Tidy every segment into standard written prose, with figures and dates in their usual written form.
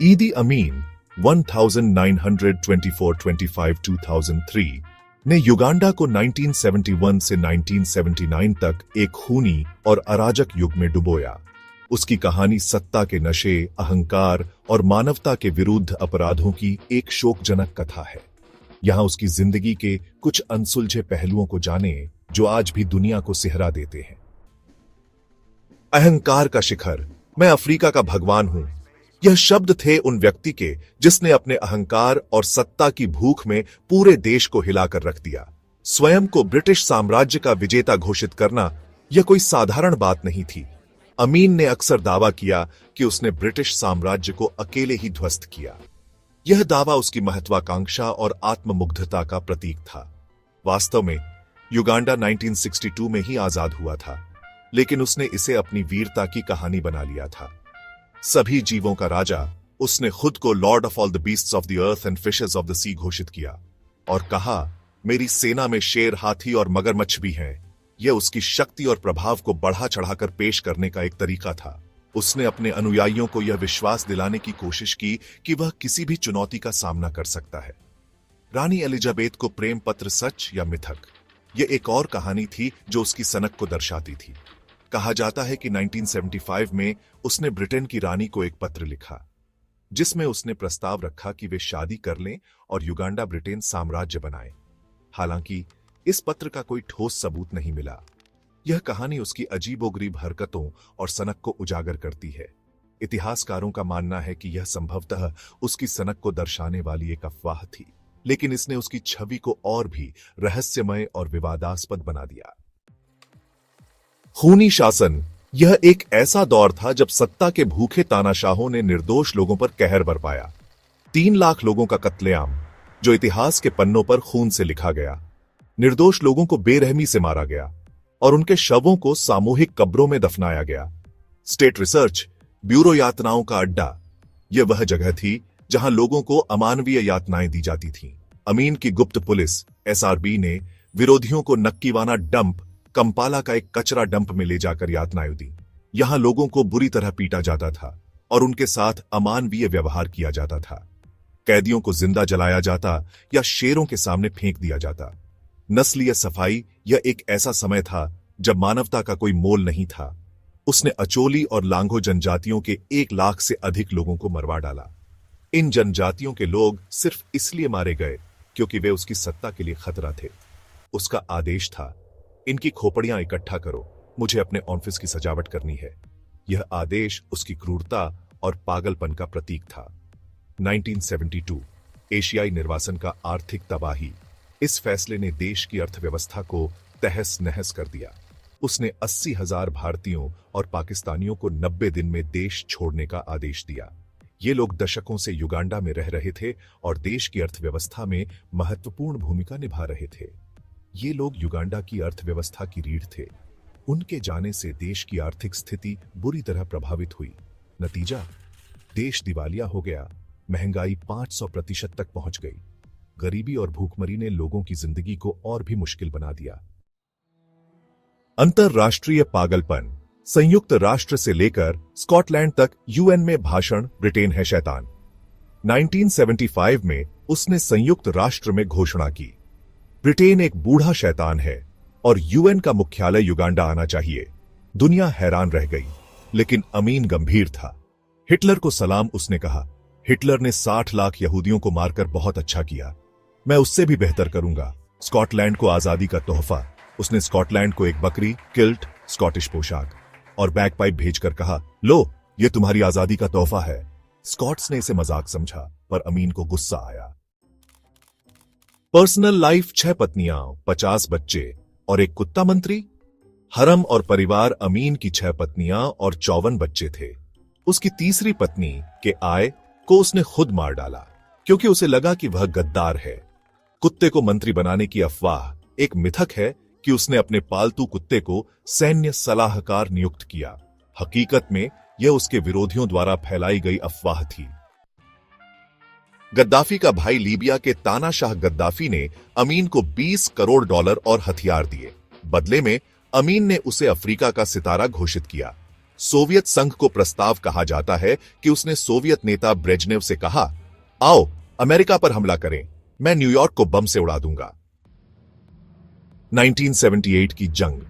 ईदी अमीन 1924-25-2003 ने युगांडा को 1971 से 1979 तक एक खूनी और अराजक युग में डुबोया। उसकी कहानी सत्ता के नशे, अहंकार और मानवता के विरुद्ध अपराधों की एक शोकजनक कथा है। यहां उसकी जिंदगी के कुछ अनसुलझे पहलुओं को जाने जो आज भी दुनिया को सिहरा देते हैं। अहंकार का शिखर, मैं अफ्रीका का भगवान हूं। यह शब्द थे उन व्यक्ति के जिसने अपने अहंकार और सत्ता की भूख में पूरे देश को हिलाकर रख दिया। स्वयं को ब्रिटिश साम्राज्य का विजेता घोषित करना यह कोई साधारण बात नहीं थी। अमीन ने अक्सर दावा किया कि उसने ब्रिटिश साम्राज्य को अकेले ही ध्वस्त किया। यह दावा उसकी महत्वाकांक्षा और आत्ममुग्धता का प्रतीक था। वास्तव में युगांडा 1962 में ही आजाद हुआ था, लेकिन उसने इसे अपनी वीरता की कहानी बना लिया था। सभी जीवों का राजा, उसने खुद को lord of all the beasts of the earth and fishes of the sea घोषित किया और कहा, मेरी सेना में शेर, हाथी और मगरमच्छ भी हैं। यह उसकी शक्ति और प्रभाव को बढ़ा चढ़ाकर पेश करने का एक तरीका था। उसने अपने अनुयायियों को यह विश्वास दिलाने की कोशिश की कि वह किसी भी चुनौती का सामना कर सकता है। रानी एलिजाबेथ को प्रेम पत्र सच या मिथक, यह एक और कहानी थी जो उसकी सनक को दर्शाती थी। कहा जाता है कि 1975 में उसने ब्रिटेन की रानी को एक पत्र लिखा जिसमें उसने प्रस्ताव रखा कि वे शादी कर लें और युगांडा ब्रिटेन साम्राज्य बनाए। हालांकि इस पत्र का कोई ठोस सबूत नहीं मिला। यह कहानी उसकी अजीबोगरीब हरकतों और सनक को उजागर करती है। इतिहासकारों का मानना है कि यह संभवतः उसकी सनक को दर्शाने वाली एक अफवाह थी, लेकिन इसने उसकी छवि को और भी रहस्यमय और विवादास्पद बना दिया। खूनी शासन, यह एक ऐसा दौर था जब सत्ता के भूखे तानाशाहों ने निर्दोष लोगों पर कहर बरपाया। 3 लाख लोगों का कत्लेआम, जो इतिहास के पन्नों पर खून से लिखा गया। निर्दोष लोगों को बेरहमी से मारा गया और उनके शवों को सामूहिक कब्रों में दफनाया गया। स्टेट रिसर्च ब्यूरो यातनाओं का अड्डा, यह वह जगह थी जहां लोगों को अमानवीय यातनाएं दी जाती थीं। अमीन की गुप्त पुलिस एसआरबी ने विरोधियों को नक्कीवाना डंप, कंपाला का एक कचरा डंप में ले जाकर यातनाएं दी। यहां लोगों को बुरी तरह पीटा जाता था और उनके साथ अमानवीय व्यवहार किया जाता था। कैदियों को जिंदा जलाया जाता या शेरों के सामने फेंक दिया जाता। नस्लीय सफाई, यह एक ऐसा समय था जब मानवता का कोई मोल नहीं था। उसने अचोली और लांगो जनजातियों के 1 लाख से अधिक लोगों को मरवा डाला। इन जनजातियों के लोग सिर्फ इसलिए मारे गए क्योंकि वे उसकी सत्ता के लिए खतरा थे। उसका आदेश था, इनकी खोपड़ियां इकट्ठा करो, मुझे अपने ऑफिस की सजावट करनी है। यह आदेश उसकी क्रूरता और पागलपन का प्रतीक था। 1972 एशियाई निर्वासन का आर्थिक तबाही, इस फैसले ने देश की अर्थव्यवस्था को तहस नहस कर दिया। उसने 80,000 भारतीयों और पाकिस्तानियों को 90 दिन में देश छोड़ने का आदेश दिया। ये लोग दशकों से युगांडा में रह रहे थे और देश की अर्थव्यवस्था में महत्वपूर्ण भूमिका निभा रहे थे। ये लोग युगांडा की अर्थव्यवस्था की रीढ़ थे। उनके जाने से देश की आर्थिक स्थिति बुरी तरह प्रभावित हुई। नतीजा, देश दिवालिया हो गया। महंगाई 500% तक पहुंच गई। गरीबी और भूखमरी ने लोगों की जिंदगी को और भी मुश्किल बना दिया। अंतरराष्ट्रीय पागलपन, संयुक्त राष्ट्र से लेकर स्कॉटलैंड तक यूएन में भाषण, ब्रिटेन है शैतान। 1975 में उसने संयुक्त राष्ट्र में घोषणा की, ब्रिटेन एक बूढ़ा शैतान है और यूएन का मुख्यालय युगांडा आना चाहिए। दुनिया हैरान रह गई, लेकिन अमीन गंभीर था। हिटलर को सलाम, उसने कहा। हिटलर ने 60 लाख यहूदियों को मारकर बहुत अच्छा किया। मैं उससे भी बेहतर करूंगा। स्कॉटलैंड को आजादी का तोहफा। उसने स्कॉटलैंड को एक बकरी, किल्ट, स्कॉटिश पोशाक और बैगपाइप भेजकर कहा, लो, ये तुम्हारी आजादी का तोहफा है। स्कॉट्स ने इसे मजाक समझा, पर अमीन को गुस्सा आया। पर्सनल लाइफ, 6 पत्नियां, 50 बच्चे और एक कुत्ता मंत्री। हरम और परिवार, अमीन की 6 पत्नियां और 54 बच्चे थे। उसकी तीसरी पत्नी के आय को उसने खुद मार डाला क्योंकि उसे लगा कि वह गद्दार है। कुत्ते को मंत्री बनाने की अफवाह एक मिथक है कि उसने अपने पालतू कुत्ते को सैन्य सलाहकार नियुक्त किया। हकीकत में यह उसके विरोधियों द्वारा फैलाई गई अफवाह थी। गद्दाफी का भाई लीबिया के तानाशाह गद्दाफी ने अमीन को $20 करोड़ और हथियार दिए। बदले में अमीन ने उसे अफ्रीका का सितारा घोषित किया। सोवियत संघ को प्रस्ताव कहा जाता है कि उसने सोवियत नेता ब्रेजनेव से कहा, आओ अमेरिका पर हमला करें, मैं न्यूयॉर्क को बम से उड़ा दूंगा। 1978 की जंग,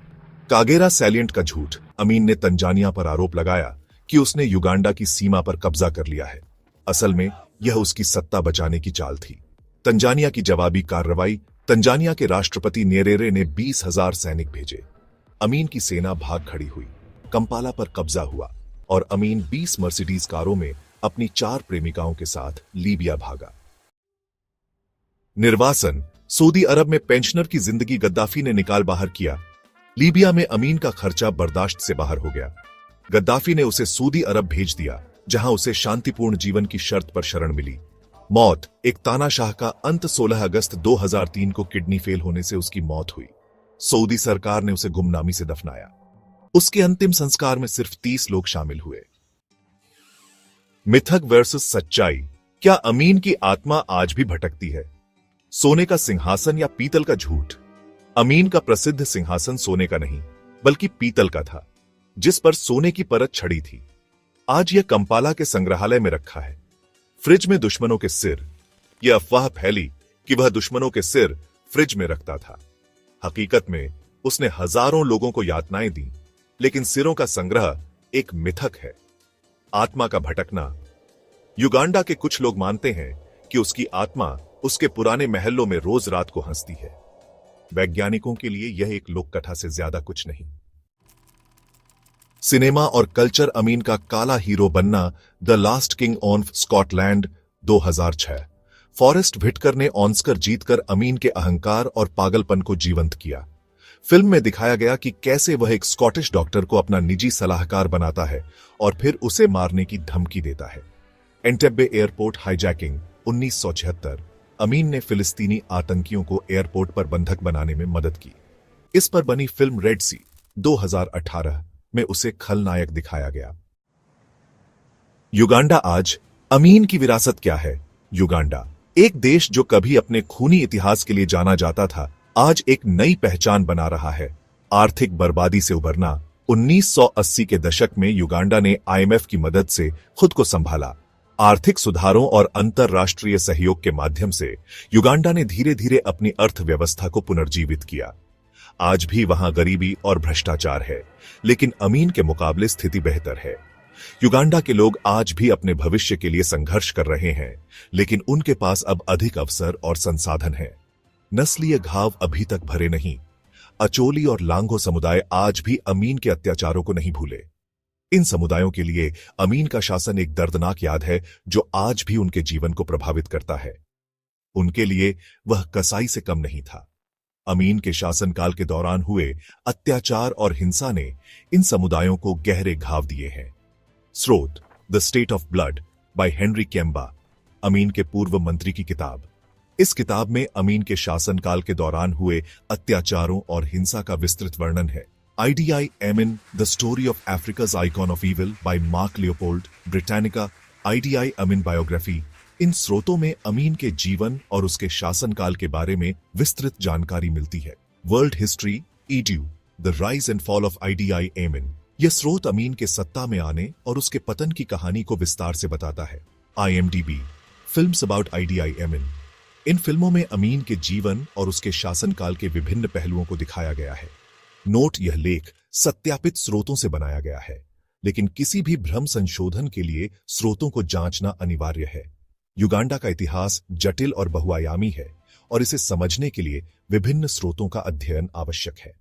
कागेरा सैलिएंट का झूठ। अमीन ने तंजानिया पर आरोप लगाया कि उसने युगांडा की सीमा पर कब्जा कर लिया है। असल में यह उसकी सत्ता बचाने की चाल थी। तंजानिया की जवाबी कार्रवाई, तंजानिया के राष्ट्रपति न्येरेरे ने 20,000 सैनिक भेजे। अमीन की सेना भाग खड़ी हुई, कंपाला पर कब्जा हुआ और अमीन 20 मर्सिडीज कारों में अपनी 4 प्रेमिकाओं के साथ लीबिया भागा। निर्वासन, सऊदी अरब में पेंशनर की जिंदगी गद्दाफी ने निकाल बाहर किया। लीबिया में अमीन का खर्चा बर्दाश्त से बाहर हो गया। गद्दाफी ने उसे सऊदी अरब भेज दिया, जहां उसे शांतिपूर्ण जीवन की शर्त पर शरण मिली। मौत, एक तानाशाह का अंत। 16 अगस्त 2003 को किडनी फेल होने से उसकी मौत हुई। सऊदी सरकार ने उसे गुमनामी से दफनाया। उसके अंतिम संस्कार में सिर्फ 30 लोग शामिल हुए। मिथक वर्सेस सच्चाई। क्या अमीन की आत्मा आज भी भटकती है? सोने का सिंहासन या पीतल का झूठ? अमीन का प्रसिद्ध सिंहासन सोने का नहीं बल्कि पीतल का था, जिस पर सोने की परत छड़ी थी। आज यह कंपाला के संग्रहालय में रखा है। फ्रिज में दुश्मनों के सिर। यह अफवाह फैली कि वह दुश्मनों के सिर फ्रिज में रखता था। हकीकत में उसने हजारों लोगों को यातनाएं दी, लेकिन सिरों का संग्रह एक मिथक है। आत्मा का भटकना। युगांडा के कुछ लोग मानते हैं कि उसकी आत्मा उसके पुराने महलों में रोज रात को हंसती है। वैज्ञानिकों के लिए यह एक लोक कथा से ज्यादा कुछ नहीं। सिनेमा और कल्चर। अमीन का काला हीरो बनना। The last king of Scotland 2006। Forest Whitaker ने ऑस्कर जीतकर अमीन के अहंकार और पागलपन को जीवंत किया। फिल्म में दिखाया गया कि कैसे वह एक स्कॉटिश डॉक्टर को अपना निजी सलाहकार बनाता है और फिर उसे मारने की धमकी देता है। एंटेब्बे एयरपोर्ट हाईजैकिंग 1976। अमीन ने फिलिस्तीनी आतंकियों को एयरपोर्ट पर बंधक बनाने में मदद की। इस पर बनी फिल्म रेड सी 2018 में उसे खलनायक दिखाया गया। युगांडा आज। अमीन की विरासत क्या है? युगांडा, एक देश जो कभी अपने खूनी इतिहास के लिए जाना जाता था, आज एक नई पहचान बना रहा है। आर्थिक बर्बादी से उबरना। 1980 के दशक में युगांडा ने IMF की मदद से खुद को संभाला। आर्थिक सुधारों और अंतरराष्ट्रीय सहयोग के माध्यम से युगांडा ने धीरे धीरे अपनी अर्थव्यवस्था को पुनर्जीवित किया। आज भी वहां गरीबी और भ्रष्टाचार है, लेकिन अमीन के मुकाबले स्थिति बेहतर है। युगांडा के लोग आज भी अपने भविष्य के लिए संघर्ष कर रहे हैं, लेकिन उनके पास अब अधिक अवसर और संसाधन है। नस्लीय घाव अभी तक भरे नहीं। अचोली और लांगो समुदाय आज भी अमीन के अत्याचारों को नहीं भूले। इन समुदायों के लिए अमीन का शासन एक दर्दनाक याद है जो आज भी उनके जीवन को प्रभावित करता है। उनके लिए वह कसाई से कम नहीं था। अमीन के शासनकाल के दौरान हुए अत्याचार और हिंसा ने इन समुदायों को गहरे घाव दिए हैं। स्रोत: the state of blood by Henry Kyemba, Amin के पूर्व मंत्री की किताब। इस किताब में अमीन के शासनकाल के दौरान हुए अत्याचारों और हिंसा का विस्तृत वर्णन है। IDI Amin, the story of Africa's icon of evil by Mark Leopold, Britannica. IDI Amin biography. इन स्रोतों में अमीन के जीवन और उसके शासनकाल के बारे में विस्तृत जानकारी मिलती है। World history, EDU, the rise and fall of IDI Amin। यह स्रोत अमीन के सत्ता में आने और उसके पतन की कहानी को विस्तार से बताता है। IMDb, films about IDI Amin। इन फिल्मों में अमीन के जीवन और उसके शासनकाल के विभिन्न पहलुओं को दिखाया गया है। नोट: यह लेख सत्यापित स्रोतों से बनाया गया है, लेकिन किसी भी भ्रम संशोधन के लिए स्रोतों को जांचना अनिवार्य है। युगांडा का इतिहास जटिल और बहुआयामी है और इसे समझने के लिए विभिन्न स्रोतों का अध्ययन आवश्यक है।